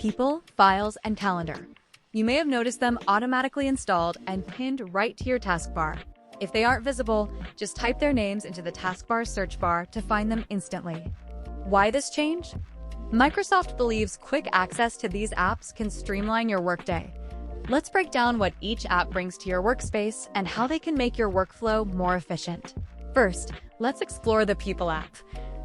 People, Files, and Calendar. You may have noticed them automatically installed and pinned right to your taskbar. If they aren't visible, just type their names into the taskbar search bar to find them instantly. Why this change? Microsoft believes quick access to these apps can streamline your workday. Let's break down what each app brings to your workspace and how they can make your workflow more efficient. First, let's explore the People app.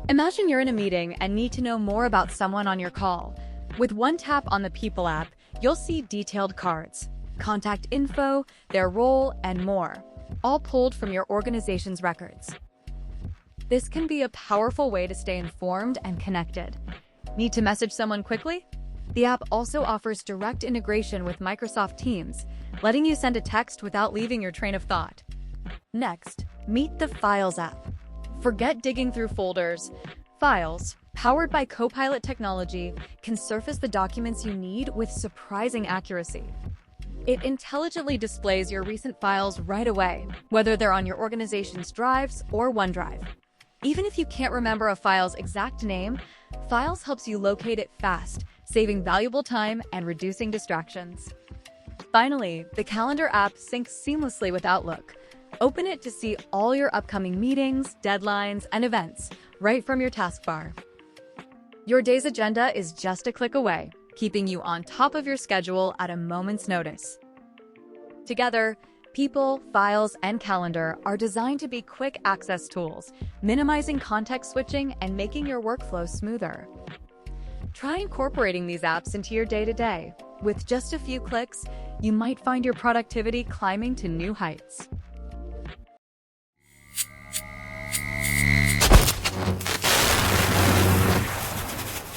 Imagine you're in a meeting and need to know more about someone on your call. With one tap on the People app, you'll see detailed cards, contact info, their role, and more, all pulled from your organization's records. This can be a powerful way to stay informed and connected. Need to message someone quickly? The app also offers direct integration with Microsoft Teams, letting you send a text without leaving your train of thought. Next, meet the Files app. Forget digging through folders. Files, powered by Copilot technology, can surface the documents you need with surprising accuracy. It intelligently displays your recent files right away, whether they're on your organization's drives or OneDrive. Even if you can't remember a file's exact name, Files helps you locate it fast, saving valuable time and reducing distractions. Finally, the Calendar app syncs seamlessly with Outlook. Open it to see all your upcoming meetings, deadlines, and events right from your taskbar. Your day's agenda is just a click away, keeping you on top of your schedule at a moment's notice. Together, People, Files, and Calendar are designed to be quick access tools, minimizing context switching and making your workflow smoother. Try incorporating these apps into your day-to-day. With just a few clicks, you might find your productivity climbing to new heights.